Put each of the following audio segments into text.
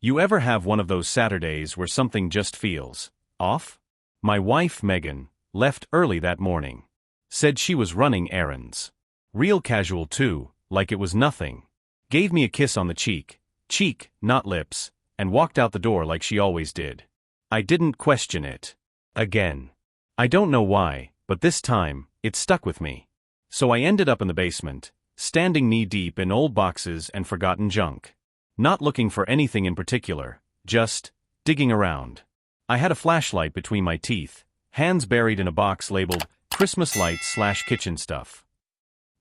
You ever have one of those Saturdays where something just feels off? My wife, Megan, left early that morning. Said she was running errands. Real casual too, like it was nothing. Gave me a kiss on the cheek, not lips, and walked out the door like she always did. I didn't question it. Again. I don't know why, but this time, it stuck with me. So I ended up in the basement, standing knee-deep in old boxes and forgotten junk. Not looking for anything in particular, just digging around. I had a flashlight between my teeth, hands buried in a box labeled Christmas lights/kitchen stuff.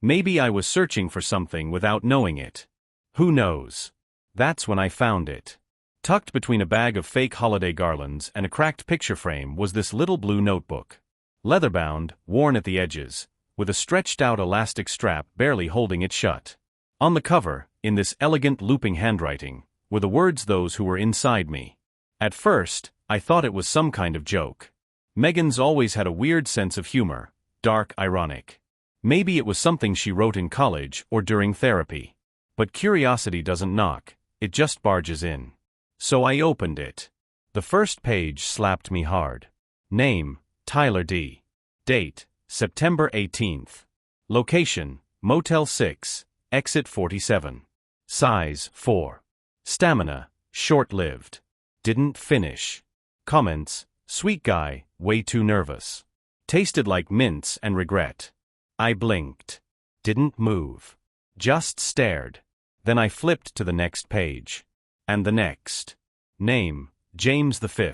Maybe I was searching for something without knowing it. Who knows? That's when I found it. Tucked between a bag of fake holiday garlands and a cracked picture frame was this little blue notebook. Leather-bound, worn at the edges, with a stretched-out elastic strap barely holding it shut. On the cover, in this elegant looping handwriting, were the words those who were inside me. At first, I thought it was some kind of joke. Megan's always had a weird sense of humor, dark, ironic. Maybe it was something she wrote in college or during therapy. But curiosity doesn't knock, it just barges in. So I opened it. The first page slapped me hard. Name, Tyler D. Date, September 18th. Location, Motel 6, Exit 47. Size, 4. Stamina, short-lived. Didn't finish. Comments, sweet guy, way too nervous. Tasted like mints and regret. I blinked. Didn't move. Just stared. Then I flipped to the next page. And the next. Name, James V.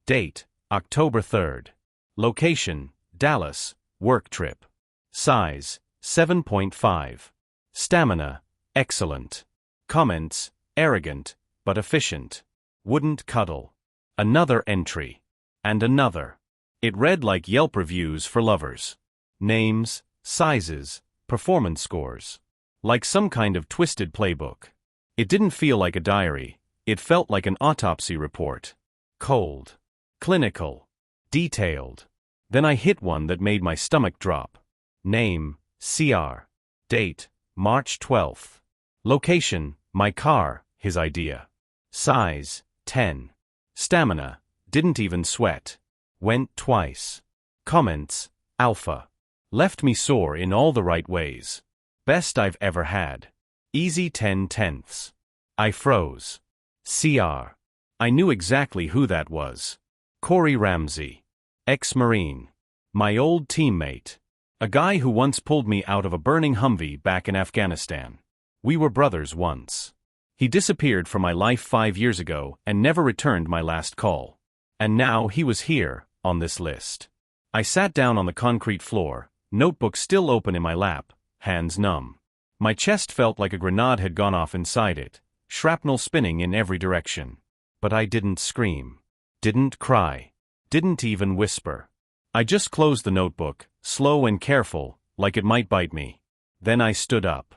Date, October 3rd. Location, Dallas, work trip. Size, 7.5. Stamina, excellent. Comments, arrogant, but efficient. Wouldn't cuddle. Another entry. And another. It read like Yelp reviews for lovers. Names, sizes, performance scores. Like some kind of twisted playbook. It didn't feel like a diary, it felt like an autopsy report. Cold. Clinical. Detailed. Then I hit one that made my stomach drop. Name, CR. Date, March 12th. Location, my car, his idea. Size, 10. Stamina, didn't even sweat. Went twice. Comments, alpha. Left me sore in all the right ways. Best I've ever had. Easy 10/10. I froze. CR. I knew exactly who that was. Corey Ramsey. Ex-Marine. My old teammate. A guy who once pulled me out of a burning Humvee back in Afghanistan. We were brothers once. He disappeared from my life 5 years ago and never returned my last call. And now he was here, on this list. I sat down on the concrete floor, notebook still open in my lap, hands numb. My chest felt like a grenade had gone off inside it, shrapnel spinning in every direction. But I didn't scream. Didn't cry. Didn't even whisper. I just closed the notebook, slow and careful, like it might bite me. Then I stood up.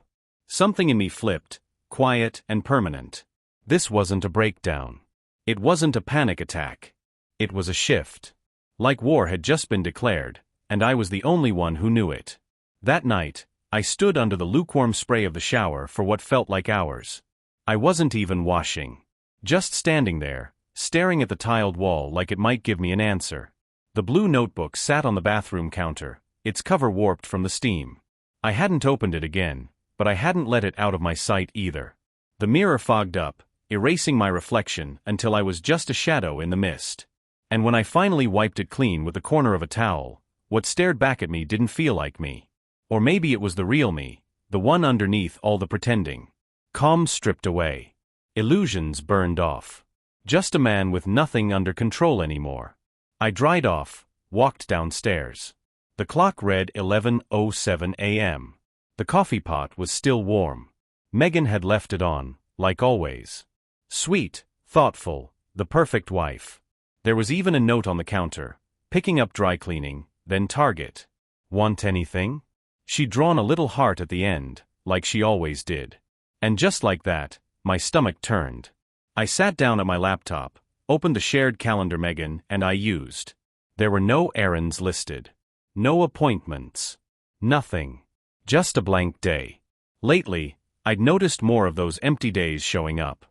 Something in me flipped, quiet and permanent. This wasn't a breakdown. It wasn't a panic attack. It was a shift. Like war had just been declared, and I was the only one who knew it. That night, I stood under the lukewarm spray of the shower for what felt like hours. I wasn't even washing. Just standing there, staring at the tiled wall like it might give me an answer. The blue notebook sat on the bathroom counter, its cover warped from the steam. I hadn't opened it again, but I hadn't let it out of my sight either. The mirror fogged up, erasing my reflection until I was just a shadow in the mist. And when I finally wiped it clean with the corner of a towel, what stared back at me didn't feel like me. Or maybe it was the real me, the one underneath all the pretending. Calm stripped away. Illusions burned off. Just a man with nothing under control anymore. I dried off, walked downstairs. The clock read 11:07 a.m. The coffee pot was still warm. Megan had left it on, like always. Sweet, thoughtful, the perfect wife. There was even a note on the counter, picking up dry cleaning, then Target. Want anything? She'd drawn a little heart at the end, like she always did. And just like that, my stomach turned. I sat down at my laptop, opened the shared calendar Megan and I used. There were no errands listed. No appointments. Nothing. Just a blank day. Lately, I'd noticed more of those empty days showing up.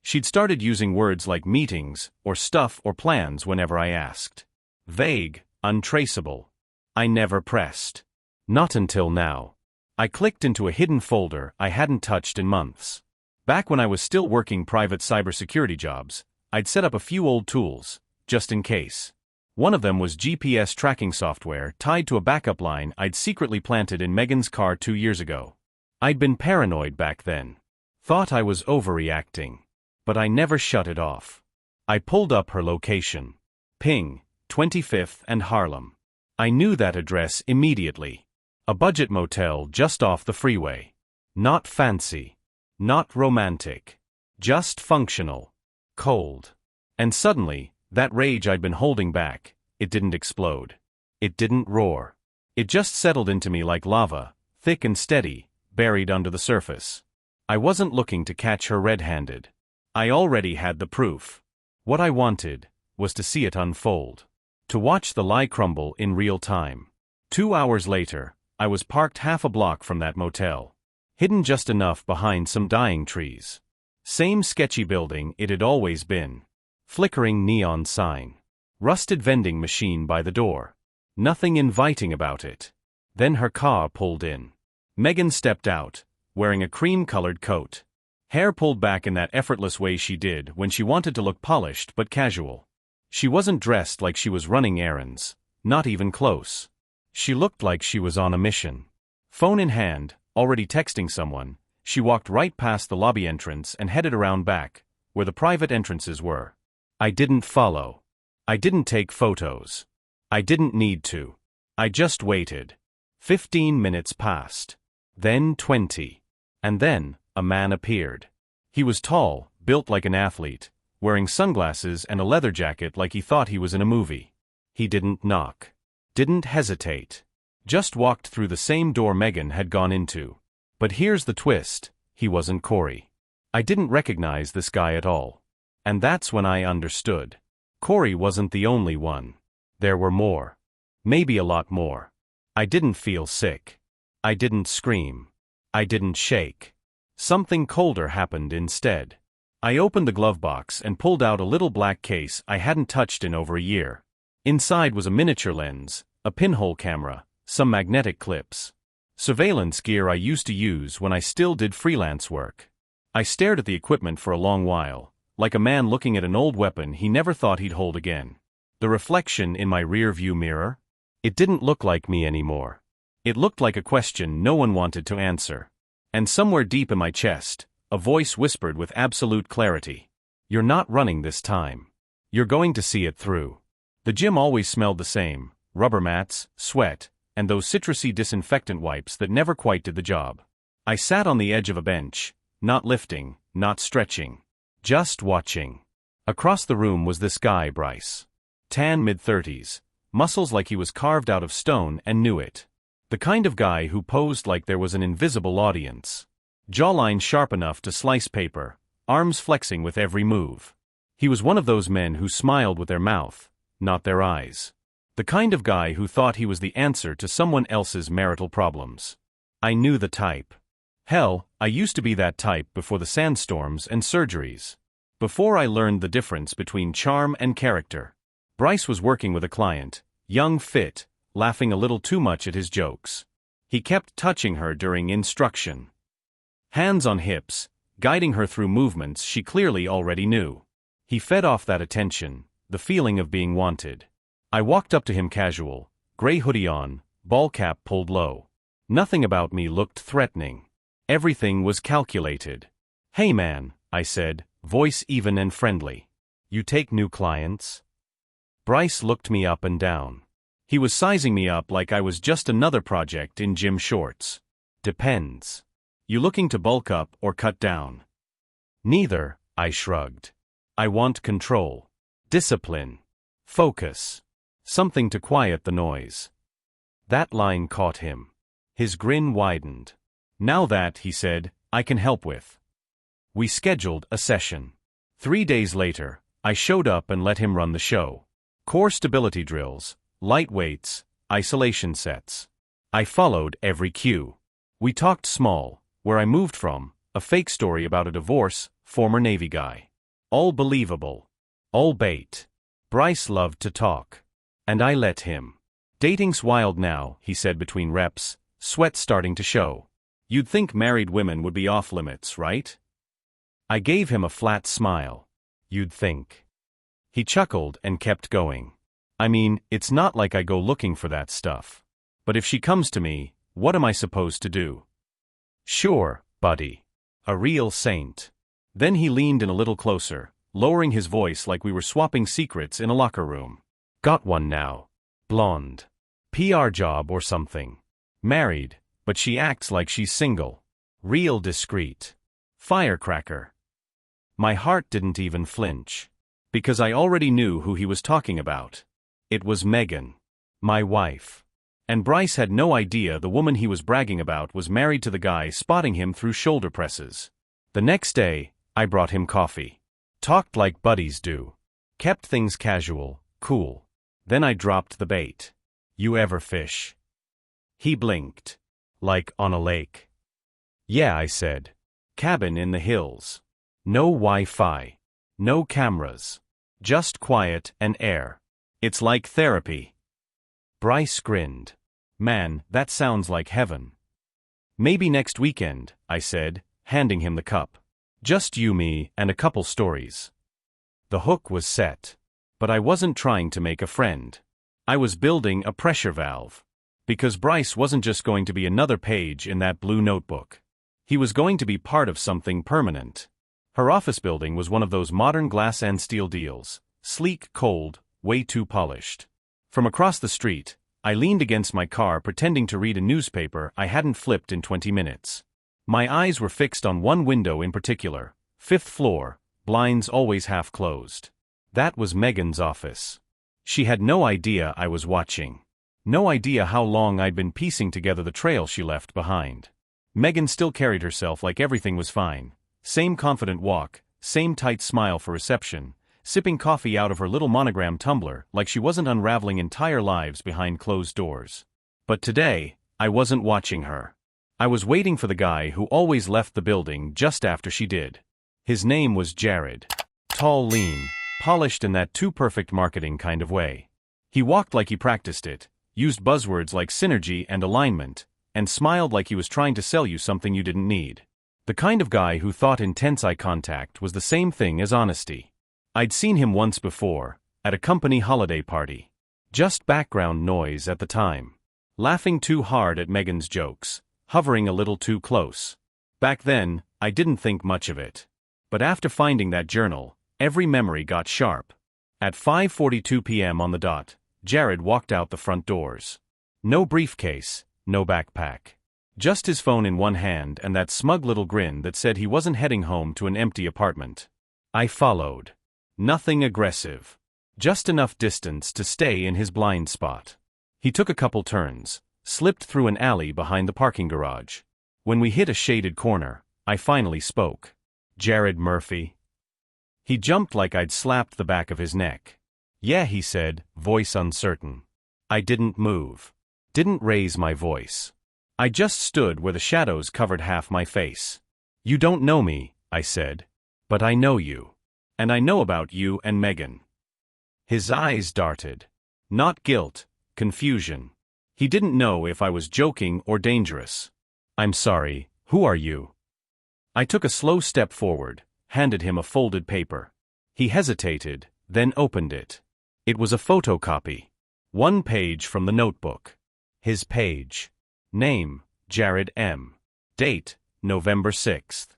She'd started using words like meetings, or stuff or plans whenever I asked. Vague, untraceable. I never pressed. Not until now. I clicked into a hidden folder I hadn't touched in months. Back when I was still working private cybersecurity jobs, I'd set up a few old tools, just in case. One of them was GPS tracking software tied to a backup line I'd secretly planted in Megan's car 2 years ago. I'd been paranoid back then. Thought I was overreacting. But I never shut it off. I pulled up her location. Ping, 25th and Harlem. I knew that address immediately. A budget motel just off the freeway. Not fancy. Not romantic. Just functional. Cold. And suddenly, that rage I'd been holding back, it didn't explode. It didn't roar. It just settled into me like lava, thick and steady, buried under the surface. I wasn't looking to catch her red-handed. I already had the proof. What I wanted was to see it unfold. To watch the lie crumble in real time. 2 hours later, I was parked half a block from that motel. Hidden just enough behind some dying trees. Same sketchy building it had always been. Flickering neon sign. Rusted vending machine by the door. Nothing inviting about it. Then her car pulled in. Megan stepped out, wearing a cream-colored coat. Hair pulled back in that effortless way she did when she wanted to look polished but casual. She wasn't dressed like she was running errands, not even close. She looked like she was on a mission. Phone in hand, already texting someone, she walked right past the lobby entrance and headed around back, where the private entrances were. I didn't follow. I didn't take photos. I didn't need to. I just waited. 15 minutes passed. Then 20. And then, a man appeared. He was tall, built like an athlete, wearing sunglasses and a leather jacket like he thought he was in a movie. He didn't knock. Didn't hesitate. Just walked through the same door Megan had gone into. But here's the twist, he wasn't Corey. I didn't recognize this guy at all. And that's when I understood. Corey wasn't the only one. There were more. Maybe a lot more. I didn't feel sick. I didn't scream. I didn't shake. Something colder happened instead. I opened the glove box and pulled out a little black case I hadn't touched in over a year. Inside was a miniature lens, a pinhole camera, some magnetic clips. Surveillance gear I used to use when I still did freelance work. I stared at the equipment for a long while, like a man looking at an old weapon he never thought he'd hold again. The reflection in my rear-view mirror? It didn't look like me anymore. It looked like a question no one wanted to answer. And somewhere deep in my chest, a voice whispered with absolute clarity. You're not running this time. You're going to see it through. The gym always smelled the same, rubber mats, sweat, and those citrusy disinfectant wipes that never quite did the job. I sat on the edge of a bench, not lifting, not stretching. Just watching. Across the room was this guy, Bryce. Tan mid-30s, muscles like he was carved out of stone and knew it. The kind of guy who posed like there was an invisible audience. Jawline sharp enough to slice paper, arms flexing with every move. He was one of those men who smiled with their mouth, not their eyes. The kind of guy who thought he was the answer to someone else's marital problems. I knew the type. Hell, I used to be that type before the sandstorms and surgeries. Before I learned the difference between charm and character. Bryce was working with a client, young, fit, laughing a little too much at his jokes. He kept touching her during instruction. Hands on hips, guiding her through movements she clearly already knew. He fed off that attention, the feeling of being wanted. I walked up to him casual, gray hoodie on, ball cap pulled low. Nothing about me looked threatening. Everything was calculated. Hey man, I said, voice even and friendly. You take new clients? Bryce looked me up and down. He was sizing me up like I was just another project in gym shorts. Depends. You looking to bulk up or cut down? Neither, I shrugged. I want control. Discipline. Focus. Something to quiet the noise. That line caught him. His grin widened. Now that, he said, I can help with. We scheduled a session. 3 days later, I showed up and let him run the show. Core stability drills, light weights, isolation sets. I followed every cue. We talked small, where I moved from, a fake story about a divorce, former Navy guy. All believable. All bait. Bryce loved to talk. And I let him. Dating's wild now, he said between reps, sweat starting to show. You'd think married women would be off limits, right? I gave him a flat smile. You'd think. He chuckled and kept going. I mean, it's not like I go looking for that stuff. But if she comes to me, what am I supposed to do? Sure, buddy. A real saint. Then he leaned in a little closer, lowering his voice like we were swapping secrets in a locker room. Got one now. Blonde. PR job or something. Married, but she acts like she's single. Real discreet. Firecracker. My heart didn't even flinch. Because I already knew who he was talking about. It was Megan. My wife. And Bryce had no idea the woman he was bragging about was married to the guy spotting him through shoulder presses. The next day, I brought him coffee. Talked like buddies do. Kept things casual, cool. Then I dropped the bait. You ever fish? He blinked. Like on a lake. Yeah, I said. Cabin in the hills. No Wi-Fi. No cameras. Just quiet and air. It's like therapy. Bryce grinned. Man, that sounds like heaven. Maybe next weekend, I said, handing him the cup. Just you, me, and a couple stories. The hook was set. But I wasn't trying to make a friend. I was building a pressure valve. Because Bryce wasn't just going to be another page in that blue notebook. He was going to be part of something permanent. Her office building was one of those modern glass and steel deals. Sleek, cold, way too polished. From across the street, I leaned against my car pretending to read a newspaper I hadn't flipped in 20 minutes. My eyes were fixed on one window in particular, 5th floor, blinds always half closed. That was Megan's office. She had no idea I was watching. No idea how long I'd been piecing together the trail she left behind. Megan still carried herself like everything was fine. Same confident walk, same tight smile for reception, sipping coffee out of her little monogram tumbler like she wasn't unraveling entire lives behind closed doors. But today, I wasn't watching her. I was waiting for the guy who always left the building just after she did. His name was Jared. Tall, lean, polished in that too-perfect marketing kind of way. He walked like he practiced it, used buzzwords like synergy and alignment, and smiled like he was trying to sell you something you didn't need. The kind of guy who thought intense eye contact was the same thing as honesty. I'd seen him once before, at a company holiday party. Just background noise at the time. Laughing too hard at Megan's jokes, hovering a little too close. Back then, I didn't think much of it. But after finding that journal, every memory got sharp. At 5:42 p.m. on the dot, Jared walked out the front doors. No briefcase, no backpack. Just his phone in one hand and that smug little grin that said he wasn't heading home to an empty apartment. I followed. Nothing aggressive. Just enough distance to stay in his blind spot. He took a couple turns, slipped through an alley behind the parking garage. When we hit a shaded corner, I finally spoke. Jared Murphy. He jumped like I'd slapped the back of his neck. Yeah, he said, voice uncertain. I didn't move. Didn't raise my voice. I just stood where the shadows covered half my face. You don't know me, I said. But I know you. And I know about you and Megan. His eyes darted. Not guilt, confusion. He didn't know if I was joking or dangerous. I'm sorry, who are you? I took a slow step forward, handed him a folded paper. He hesitated, then opened it. It was a photocopy. One page from the notebook. His page. Name, Jared M. Date, November 6th.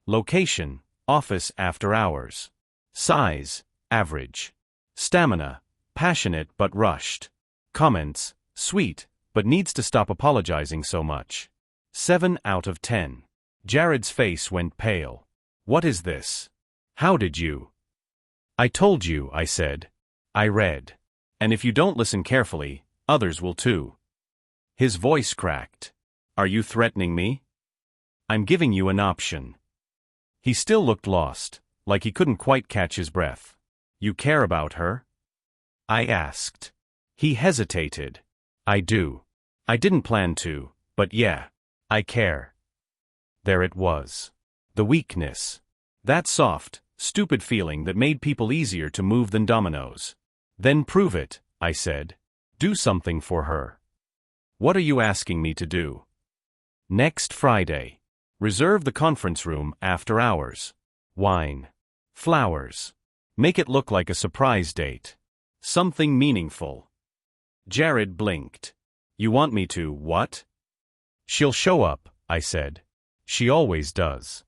Location, office after hours. Size, average. Stamina, passionate but rushed. Comments, sweet, but needs to stop apologizing so much. 7 out of 10. Jared's face went pale. What is this? How did you? I told you, I said. I read. And if you don't listen carefully, others will too. His voice cracked. Are you threatening me? I'm giving you an option. He still looked lost, like he couldn't quite catch his breath. You care about her? I asked. He hesitated. I do. I didn't plan to, but yeah, I care. There it was. The weakness. That soft, stupid feeling that made people easier to move than dominoes. Then prove it, I said. Do something for her. What are you asking me to do? Next Friday. Reserve the conference room after hours. Wine. Flowers. Make it look like a surprise date. Something meaningful. Jared blinked. You want me to, what? She'll show up, I said. She always does.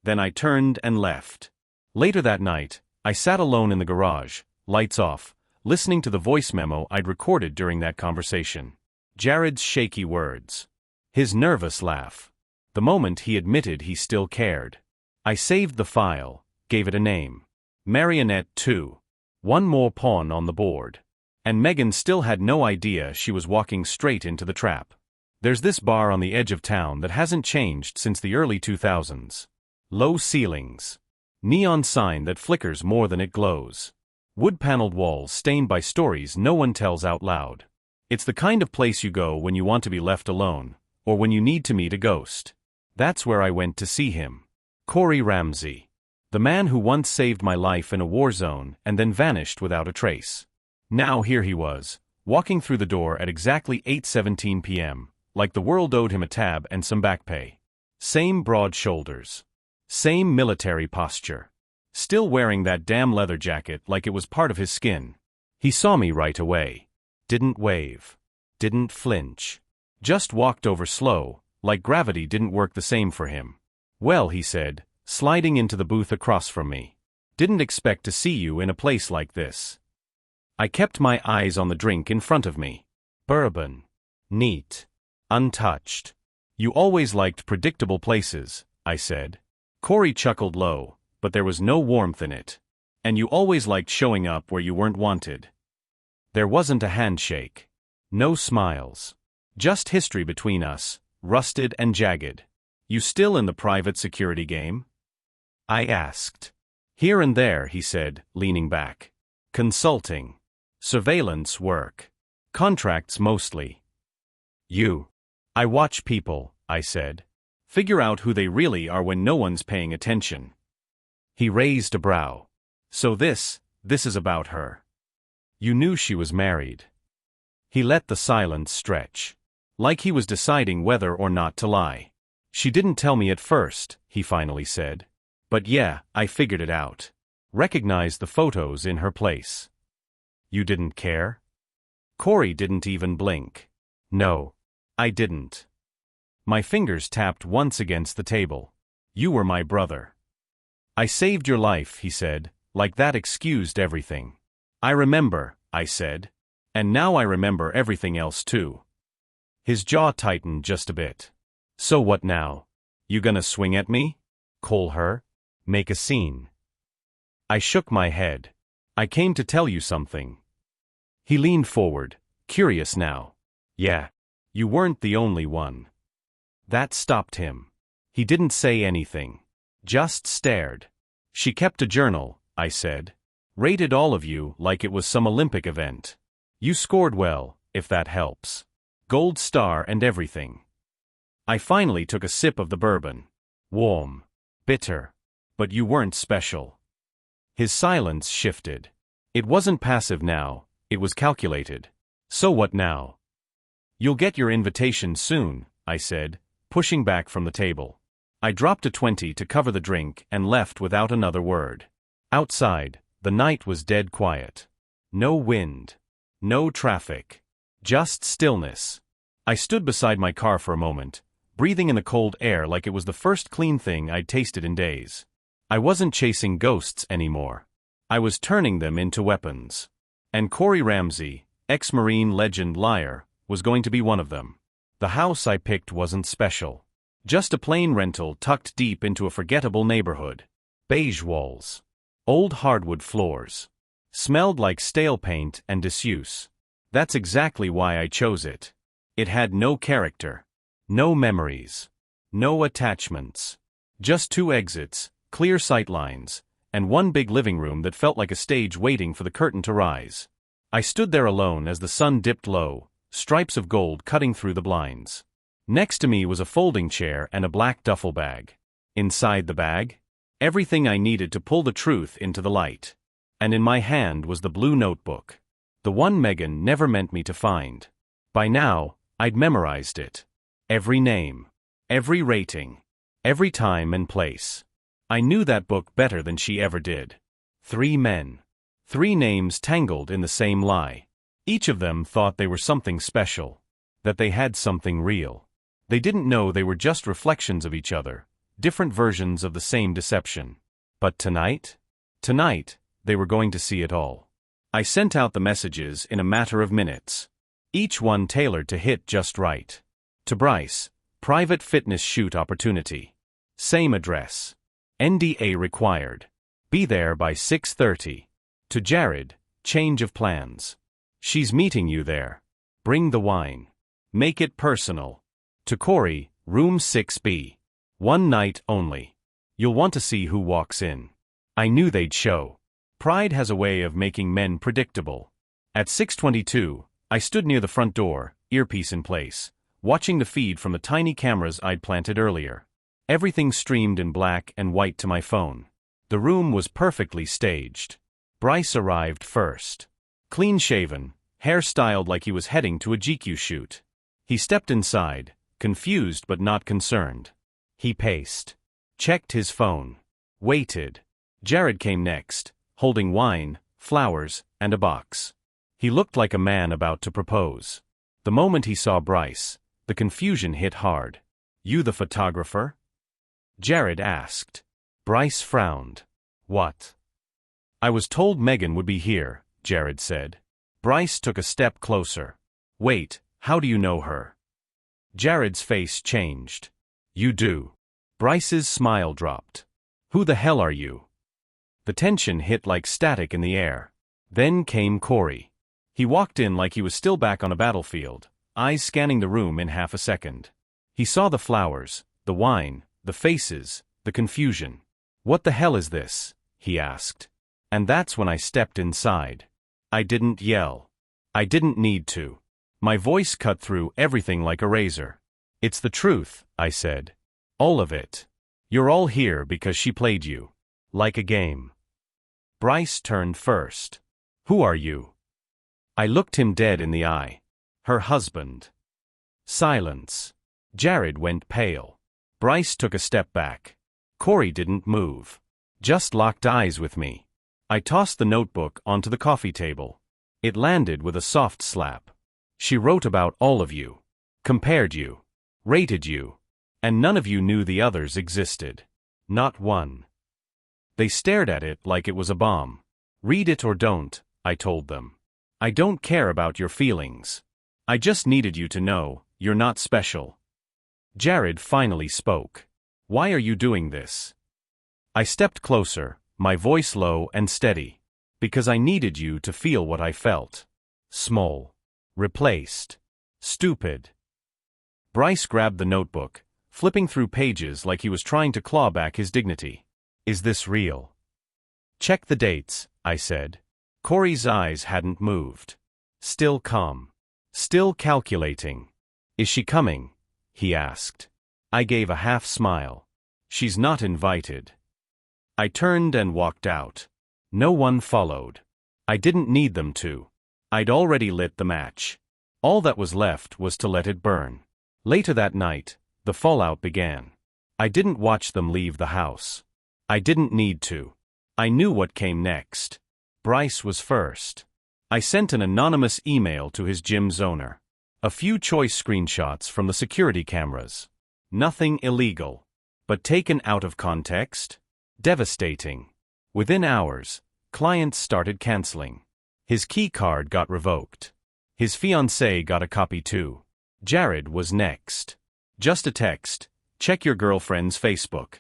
Then I turned and left. Later that night, I sat alone in the garage, lights off, listening to the voice memo I'd recorded during that conversation. Jared's shaky words. His nervous laugh. The moment he admitted he still cared. I saved the file, gave it a name. Marionette 2. One more pawn on the board. And Megan still had no idea she was walking straight into the trap. There's this bar on the edge of town that hasn't changed since the early 2000s. Low ceilings. Neon sign that flickers more than it glows. Wood-paneled walls stained by stories no one tells out loud. It's the kind of place you go when you want to be left alone, or when you need to meet a ghost. That's where I went to see him. Corey Ramsey. The man who once saved my life in a war zone and then vanished without a trace. Now here he was, walking through the door at exactly 8:17 p.m., like the world owed him a tab and some back pay. Same broad shoulders. Same military posture. Still wearing that damn leather jacket like it was part of his skin. He saw me right away. Didn't wave. Didn't flinch. Just walked over slow, like gravity didn't work the same for him. Well, he said, sliding into the booth across from me. Didn't expect to see you in a place like this. I kept my eyes on the drink in front of me. Bourbon. Neat. Untouched. You always liked predictable places, I said. Corey chuckled low, but there was no warmth in it. And you always liked showing up where you weren't wanted. There wasn't a handshake. No smiles. Just history between us, rusted and jagged. You still in the private security game? I asked. Here and there, he said, leaning back. Consulting. Surveillance work. Contracts mostly. You. I watch people, I said. Figure out who they really are when no one's paying attention. He raised a brow. So this is about her. You knew she was married. He let the silence stretch. Like he was deciding whether or not to lie. She didn't tell me at first, he finally said. But yeah, I figured it out. Recognized the photos in her place. You didn't care? Corey didn't even blink. No, I didn't. My fingers tapped once against the table. You were my brother. I saved your life, he said, like that excused everything. I remember, I said. And now I remember everything else too. His jaw tightened just a bit. So what now? You gonna swing at me? Call her? Make a scene? I shook my head. I came to tell you something. He leaned forward, curious now. Yeah. You weren't the only one. That stopped him. He didn't say anything. Just stared. She kept a journal, I said. Rated all of you like it was some Olympic event. You scored well, if that helps. Gold star and everything. I finally took a sip of the bourbon. Warm. Bitter. But you weren't special. His silence shifted. It wasn't passive now, it was calculated. So what now? You'll get your invitation soon, I said, pushing back from the table. I dropped a 20 to cover the drink and left without another word. Outside, the night was dead quiet. No wind. No traffic. Just stillness. I stood beside my car for a moment, breathing in the cold air like it was the first clean thing I'd tasted in days. I wasn't chasing ghosts anymore. I was turning them into weapons. And Corey Ramsey, ex-Marine legend liar, was going to be one of them. The house I picked wasn't special. Just a plain rental tucked deep into a forgettable neighborhood. Beige walls. Old hardwood floors. Smelled like stale paint and disuse. That's exactly why I chose it. It had no character. No memories. No attachments. Just 2 exits, clear sight lines, and one big living room that felt like a stage waiting for the curtain to rise. I stood there alone as the sun dipped low, stripes of gold cutting through the blinds. Next to me was a folding chair and a black duffel bag. Inside the bag? Everything I needed to pull the truth into the light. And in my hand was the blue notebook. The one Megan never meant me to find. By now, I'd memorized it. Every name. Every rating. Every time and place. I knew that book better than she ever did. 3 men. 3 names tangled in the same lie. Each of them thought they were something special. That they had something real. They didn't know they were just reflections of each other. Different versions of the same deception. But tonight? Tonight, they were going to see it all. I sent out the messages in a matter of minutes. Each one tailored to hit just right. To Bryce, private fitness shoot opportunity. Same address. NDA required. Be there by 6:30. To Jared, change of plans. She's meeting you there. Bring the wine. Make it personal. To Corey, room 6B. One night only. You'll want to see who walks in. I knew they'd show. Pride has a way of making men predictable. At 6:22, I stood near the front door, earpiece in place, watching the feed from the tiny cameras I'd planted earlier. Everything streamed in black and white to my phone. The room was perfectly staged. Bryce arrived first. Clean-shaven, hair styled like he was heading to a GQ shoot. He stepped inside, confused but not concerned. He paced. Checked his phone. Waited. Jared came next, holding wine, flowers, and a box. He looked like a man about to propose. The moment he saw Bryce, the confusion hit hard. You the photographer? Jared asked. Bryce frowned. What? I was told Megan would be here, Jared said. Bryce took a step closer. Wait, how do you know her? Jared's face changed. You do. Bryce's smile dropped. Who the hell are you? The tension hit like static in the air. Then came Corey. He walked in like he was still back on a battlefield, eyes scanning the room in half a second. He saw the flowers, the wine, the faces, the confusion. What the hell is this? He asked. And that's when I stepped inside. I didn't yell. I didn't need to. My voice cut through everything like a razor. It's the truth, I said. All of it. You're all here because she played you. Like a game. Bryce turned first. Who are you? I looked him dead in the eye. Her husband. Silence. Jared went pale. Bryce took a step back. Corey didn't move. Just locked eyes with me. I tossed the notebook onto the coffee table. It landed with a soft slap. She wrote about all of you. Compared you. Rated you. And none of you knew the others existed. Not one. They stared at it like it was a bomb. Read it or don't, I told them. I don't care about your feelings. I just needed you to know, you're not special. Jared finally spoke. Why are you doing this? I stepped closer, my voice low and steady. Because I needed you to feel what I felt. Small. Replaced. Stupid. Bryce grabbed the notebook, flipping through pages like he was trying to claw back his dignity. Is this real? Check the dates, I said. Corey's eyes hadn't moved. Still calm. Still calculating. Is she coming? He asked. I gave a half smile. She's not invited. I turned and walked out. No one followed. I didn't need them to. I'd already lit the match. All that was left was to let it burn. Later that night, the fallout began. I didn't watch them leave the house. I didn't need to. I knew what came next. Bryce was first. I sent an anonymous email to his gym's owner. A few choice screenshots from the security cameras. Nothing illegal. But taken out of context? Devastating. Within hours, clients started canceling. His key card got revoked. His fiancée got a copy too. Jared was next. Just a text. Check your girlfriend's Facebook.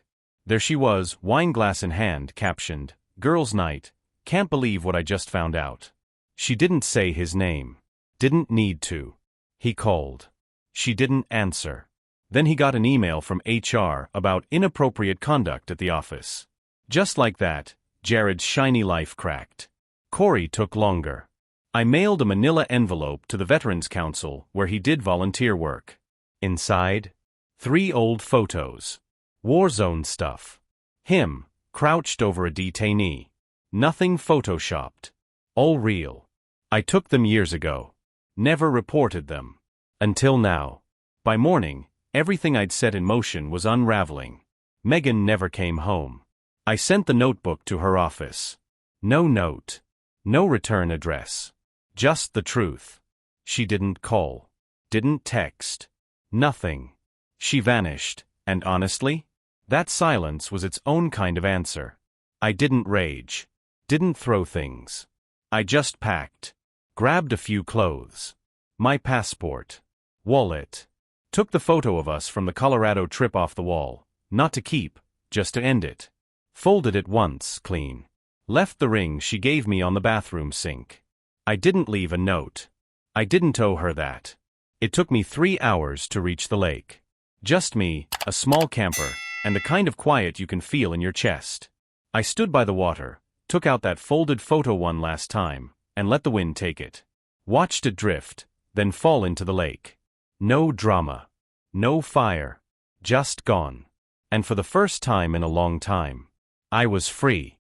There she was, wine glass in hand, captioned, Girls' Night, can't believe what I just found out. She didn't say his name. Didn't need to. He called. She didn't answer. Then he got an email from HR about inappropriate conduct at the office. Just like that, Jared's shiny life cracked. Corey took longer. I mailed a manila envelope to the Veterans Council where he did volunteer work. Inside, 3 old photos. War zone stuff. Him, crouched over a detainee. Nothing photoshopped. All real. I took them years ago. Never reported them. Until now. By morning, everything I'd set in motion was unraveling. Megan never came home. I sent the notebook to her office. No note. No return address. Just the truth. She didn't call. Didn't text. Nothing. She vanished, and honestly, that silence was its own kind of answer. I didn't rage. Didn't throw things. I just packed. Grabbed a few clothes. My passport. Wallet. Took the photo of us from the Colorado trip off the wall, not to keep, just to end it. Folded it once, clean. Left the ring she gave me on the bathroom sink. I didn't leave a note. I didn't owe her that. It took me 3 hours to reach the lake. Just me, a small camper, and the kind of quiet you can feel in your chest. I stood by the water, took out that folded photo one last time, and let the wind take it. Watched it drift, then fall into the lake. No drama. No fire. Just gone. And for the first time in a long time, I was free.